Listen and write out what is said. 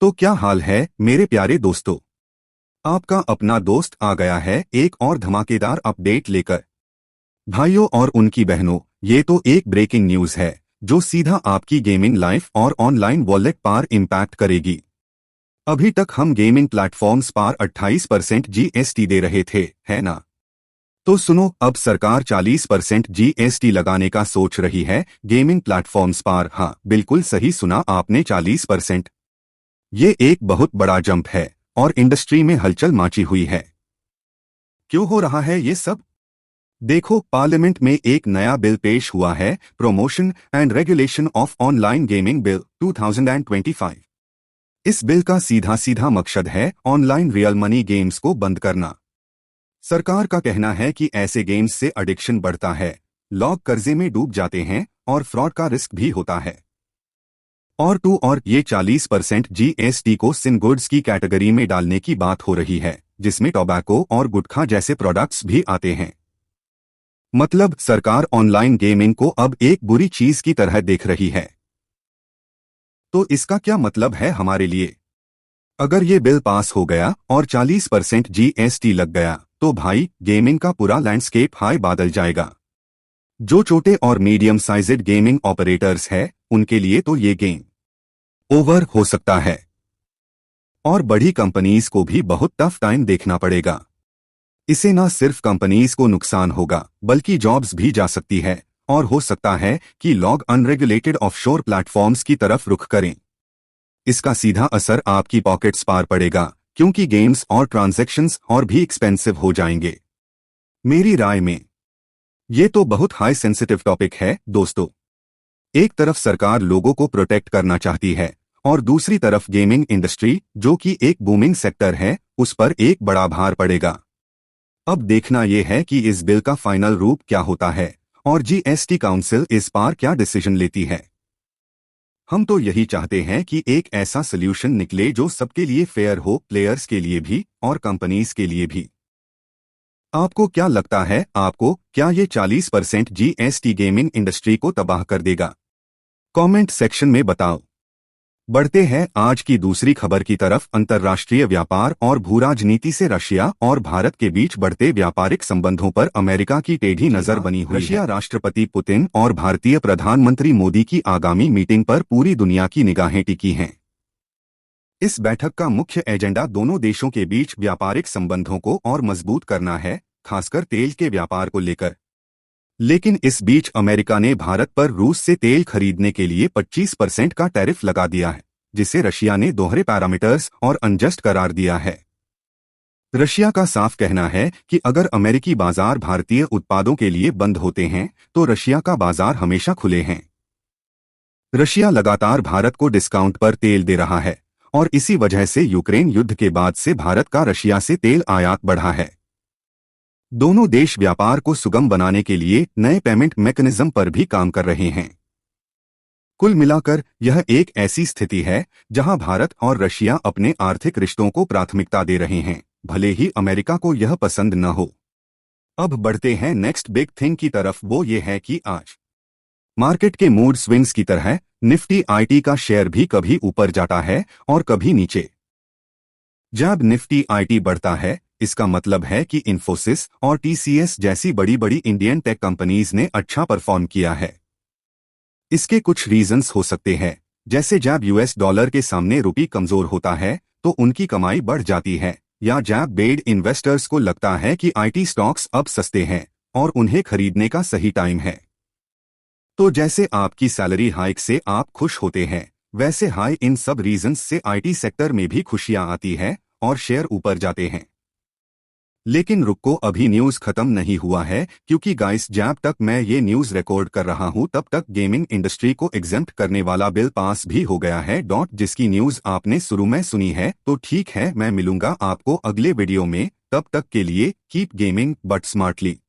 तो क्या हाल है मेरे प्यारे दोस्तों। आपका अपना दोस्त आ गया है एक और धमाकेदार अपडेट लेकर। भाइयों और उनकी बहनों, ये तो एक ब्रेकिंग न्यूज है जो सीधा आपकी गेमिंग लाइफ और ऑनलाइन वॉलेट पर इम्पैक्ट करेगी। अभी तक हम गेमिंग प्लेटफॉर्म्स पर 28% जीएसटी दे रहे थे, है ना? तो सुनो, अब सरकार 40% जीएसटी लगाने का सोच रही है गेमिंग प्लेटफॉर्म्स पर। हाँ, बिल्कुल सही सुना आपने, 40%। ये एक बहुत बड़ा जंप है और इंडस्ट्री में हलचल मची हुई है। क्यों हो रहा है ये सब? देखो, पार्लियामेंट में एक नया बिल पेश हुआ है, promotion and regulation of online gaming bill 2025। इस बिल का सीधा सीधा मकसद है ऑनलाइन रियल मनी गेम्स को बंद करना। सरकार का कहना है कि ऐसे गेम्स से एडिक्शन बढ़ता है, लोग कर्जे में डूब जाते हैं और फ्रॉड का रिस्क भी होता है। और ये 40% जीएसटी को सिन गुड्स की कैटेगरी में डालने की बात हो रही है, जिसमें टोबैको और गुटखा जैसे प्रोडक्ट्स भी आते हैं। मतलब सरकार ऑनलाइन गेमिंग को अब एक बुरी चीज की तरह देख रही है। तो इसका क्या मतलब है हमारे लिए? अगर ये बिल पास हो गया और 40% जीएसटी लग गया तो भाई गेमिंग का पूरा लैंडस्केप हाई बादल जाएगा। जो छोटे और मीडियम साइजेड गेमिंग ऑपरेटर्स है, उनके लिए तो ये गेम ओवर हो सकता है। और बड़ी कंपनीज को भी बहुत टफ टाइम देखना पड़ेगा। इसे न सिर्फ कंपनीज को नुकसान होगा, बल्कि जॉब्स भी जा सकती है और हो सकता है कि लोग अनरेगुलेटेड ऑफशोर प्लेटफॉर्म्स की तरफ रुख करें। इसका सीधा असर आपकी पॉकेट्स पर पड़ेगा, क्योंकि गेम्स और ट्रांजैक्शंस और भी एक्सपेंसिव हो जाएंगे। मेरी राय में ये तो बहुत हाई सेंसिटिव टॉपिक है दोस्तों। एक तरफ सरकार लोगों को प्रोटेक्ट करना चाहती है और दूसरी तरफ गेमिंग इंडस्ट्री, जो कि एक बूमिंग सेक्टर है, उस पर एक बड़ा भार पड़ेगा। अब देखना यह है कि इस बिल का फाइनल रूप क्या होता है और जीएसटी काउंसिल इस पर क्या डिसीजन लेती है। हम तो यही चाहते हैं कि एक ऐसा सोल्यूशन निकले जो सबके लिए फेयर हो, प्लेयर्स के लिए भी और कंपनीज के लिए भी। आपको क्या लगता है, आपको क्या ये 40% जीएसटी गेमिंग इंडस्ट्री को तबाह कर देगा? कमेंट सेक्शन में बताओ। बढ़ते हैं आज की दूसरी खबर की तरफ। अंतर्राष्ट्रीय व्यापार और भूराजनीति से रशिया और भारत के बीच बढ़ते व्यापारिक संबंधों पर अमेरिका की टेढ़ी नजर बनी हुई है। रशिया राष्ट्रपति पुतिन और भारतीय प्रधानमंत्री मोदी की आगामी मीटिंग पर पूरी दुनिया की निगाहें टिकी हैं। इस बैठक का मुख्य एजेंडा दोनों देशों के बीच व्यापारिक संबंधों को और मजबूत करना है, खासकर तेल के व्यापार को लेकर। लेकिन इस बीच अमेरिका ने भारत पर रूस से तेल खरीदने के लिए 25% का टैरिफ लगा दिया है, जिसे रशिया ने दोहरे पैरामीटर्स और अनजस्ट करार दिया है। रशिया का साफ कहना है कि अगर अमेरिकी बाजार भारतीय उत्पादों के लिए बंद होते हैं तो रशिया का बाजार हमेशा खुले हैं। रशिया लगातार भारत को डिस्काउंट पर तेल दे रहा है और इसी वजह से यूक्रेन युद्ध के बाद से भारत का रशिया से तेल आयात बढ़ा है। दोनों देश व्यापार को सुगम बनाने के लिए नए पेमेंट मैकेनिज्म पर भी काम कर रहे हैं। कुल मिलाकर यह एक ऐसी स्थिति है जहां भारत और रशिया अपने आर्थिक रिश्तों को प्राथमिकता दे रहे हैं, भले ही अमेरिका को यह पसंद न हो। अब बढ़ते हैं नेक्स्ट बिग थिंग की तरफ। वो ये है कि आज मार्केट के मूड स्विंग्स की तरह निफ्टी आईटी का शेयर भी कभी ऊपर जाता है और कभी नीचे। जब निफ्टी आईटी बढ़ता है, इसका मतलब है कि इन्फोसिस और टीसीएस जैसी बड़ी बड़ी इंडियन टेक कंपनीज ने अच्छा परफॉर्म किया है। इसके कुछ रीजंस हो सकते हैं, जैसे जब यूएस डॉलर के सामने रुपये कमजोर होता है तो उनकी कमाई बढ़ जाती है, या जब बेड इन्वेस्टर्स को लगता है कि आईटी स्टॉक्स अब सस्ते हैं और उन्हें खरीदने का सही टाइम है। तो जैसे आपकी सैलरी हाइक से आप खुश होते हैं, वैसे हाई इन सब रीजंस से आईटी सेक्टर में भी खुशियां आती है और शेयर ऊपर जाते हैं। लेकिन रुको, अभी न्यूज खत्म नहीं हुआ है, क्योंकि गाइस जब तक मैं ये न्यूज रिकॉर्ड कर रहा हूं तब तक गेमिंग इंडस्ट्री को एग्जेम्प्ट करने वाला बिल पास भी हो गया है। जिसकी न्यूज आपने शुरू में सुनी है। तो ठीक है, मैं मिलूंगा आपको अगले वीडियो में। तब तक के लिए कीप गेमिंग बट स्मार्टली।